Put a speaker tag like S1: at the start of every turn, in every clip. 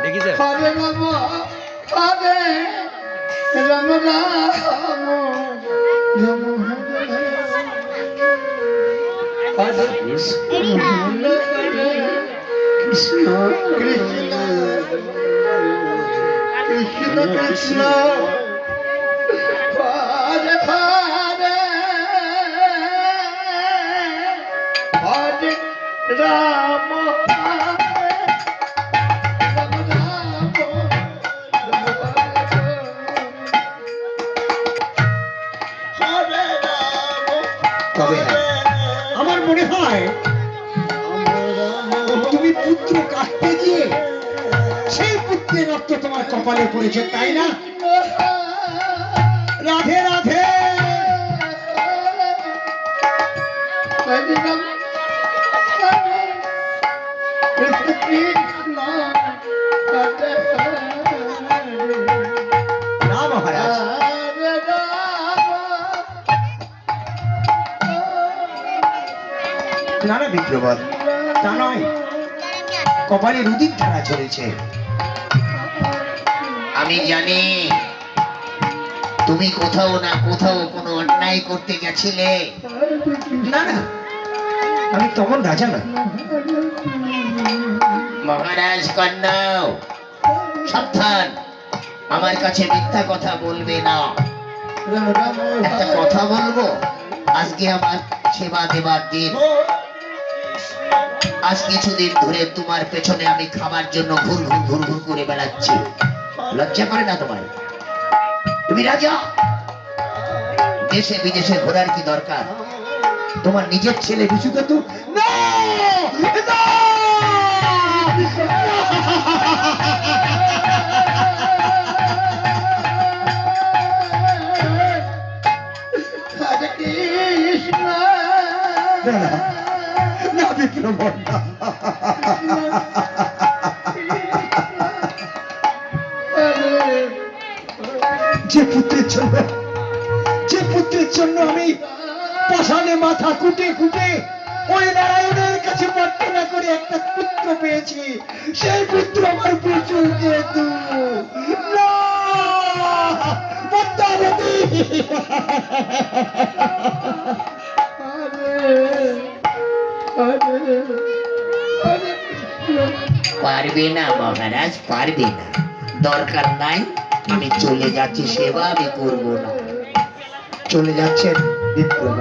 S1: দেখিছে
S2: হরে রাম হরে রাম রাম রাম হরে কৃষ্ণ কৃষ্ণ কৃষ্ণ কৃষ্ণ কৃষ্ণ হরে হরে হরে রাম
S3: তবে আমার মনে হয় তুমি পুত্র কাটতে গিয়ে সেই পুত্রের রক্ত তোমার কপালে পড়েছে, তাই না? রাধে রাধে। না মহারাজ, না না বিপ্রবল, তা নয়, কপালে রুদির ধারা চলেছে।
S4: আমি জানি তুমি কোথাও না কোথাও কোনো অন্যায় করতে গেছিলে।
S3: না না, আমি তখন রাজা না।
S4: মহারাজ কন্যাও সাবধান, আমার কাছে মিথ্যা কথা বলবে না। একটা কথা বলবো, আজকে আমার সেবা দেবার দিন। আজ কিছুদিন ধরে তোমার পেছনে আমি খাবার জন্য ঘুর ঘুর ঘুর ঘুর করে বেড়াচ্ছি। লজ্জা করে না তোমার? তুমি রাজা, দেশে বিদেশে ঘোরার কি দরকার? তোমার নিজের ছেলে বিশুকে তো না না!
S2: হরে কৃষ্ণ
S3: না না, না বিপ্রবল, না। যে পুত্রের জন্য আমি পাষাণে মাথা কুটে কুটে ওই নারায়ণের কাছে প্রার্থনা করে একটা পুত্র পেয়েছি, সেই পুত্র আমার পুত্রকে না পদ্মাবতী।
S4: পারবে না মহারাজ, পারবে না। দরকার নাই, আমি চলে যাচ্ছি, সেবা আমি করবো না।
S3: চলে যাচ্ছেন বিপ্রবল?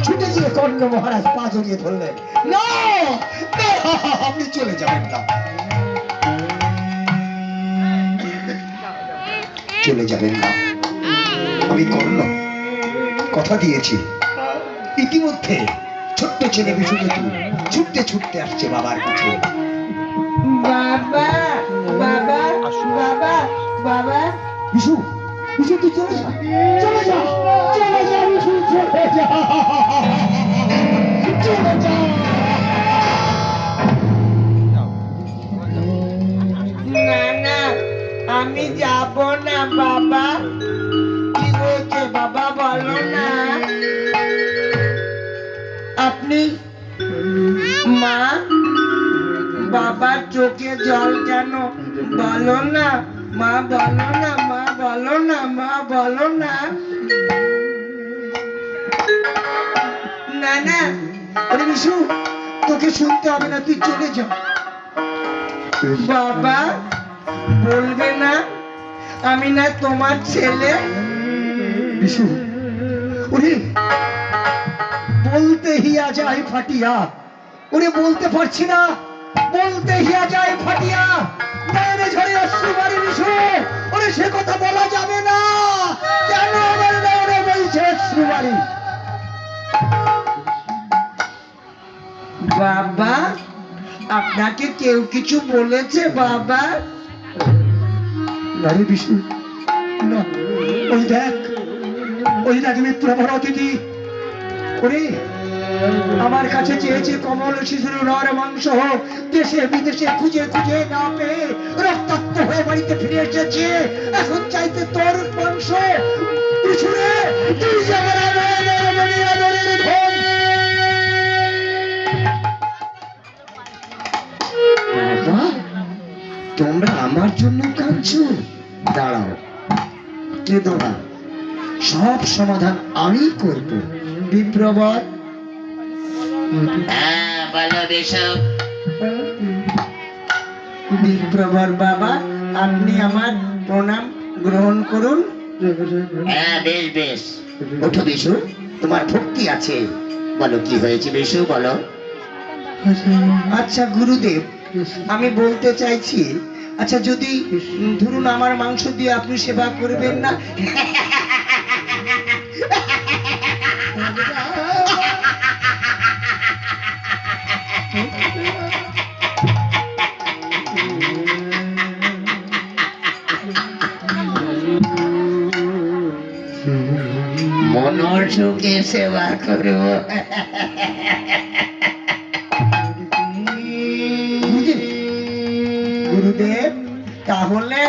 S3: ছুটে গিয়ে কর্ণ মহারাজ পা জড়িয়ে ধরলেন। না না, আপনি চলে যাবেন না, চলে যাবেন না। আমি কর্ণ কথা দিয়েছি, ইতিমধ্যে ছোট্ট ছেলে বিশুকে ছুটতে ছুটতে আসছে বাবার কাছে।
S2: বাবা বাবা বাবা বাবা
S3: বিশু, বিশু তুই চলে যা, চলে যা, চলে যা বিশু, চলে যা, চলে যা।
S2: না না, আমি যাব না বাবা। কি হয়েছে বাবা, বলো না। আপনি মা, বাবার চোখে জল কেন? বলো না মা, বলো না মা, বলো না মা, বলো না। না না,
S3: আরে বিশু, তোকে শুনতে হবে না, তুই চলে যা।
S2: বাবা বলবে না আমি না তোমার ছেলে?
S3: বিশু, ওরে বলতে হিয়া যায় ফাটিয়া, ওরে বলতে পারছি না, বলতে হিয়া যায় ফাটিয়া, নয়নে ঝরে অশ্রু বাড়ি বিশু, ওরে সে কথা বলা যাবে না, কেন আমার নয়নে বইছে অশ্রু বাড়ি।
S2: বাবা আপনাকে কেউ কিছু বলেছে বাবা?
S3: না রে বিশু, না, ওই দেখ, ওই দেখ মিত্রভর অতিথি, ওরে আমার কাছে চেয়েছে কমল শিশুর নর মাংস, দেশে বিদেশে খুঁজে খুঁজে না পেয়ে রক্তাক্ত হয়ে বাড়িতে ফিরে এসেছে, এখন চাইতে তোর মাংস। বিশুরে, তুই যেমন আদরের ধন।
S4: বাবা,
S2: তোমরা আমার জন্য কাঁদছো? দাঁড়াও, কেঁদো না, সব সমাধান আমি করব। বিপ্রবর,
S4: হ্যাঁ বলো বিশু।
S2: বিপ্রবর বাবা, আপনি আমার প্রণাম গ্রহণ করুন।
S4: হ্যাঁ বেশ বেশ, ওঠো বিশু, তোমার ভক্তি আছে। বলো কি হয়েছে বিশু, বলো।
S2: আচ্ছা গুরুদেব, আমি বলতে চাইছি, আচ্ছা যদি ধরুন আমার মাংস দিয়ে আপনি সেবা করবেন না?
S4: মনোর সুখে সেবা করব।
S2: গুরুদেব, গুরুদেব, তাহলে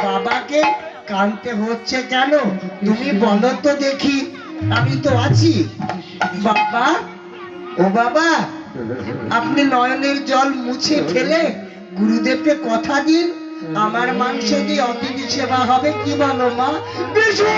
S2: বাবাকে কাঁদতে হচ্ছে কেন? তুমি বলো তো দেখি, আমি তো আছি। বাবা, ও বাবা, আপনি নয়নের জল মুছে ফেলে গুরুদেবকে কথা দিন, আমার মাংস দিয়ে অতিথি সেবা হবে। কি বলো মা? বিশু!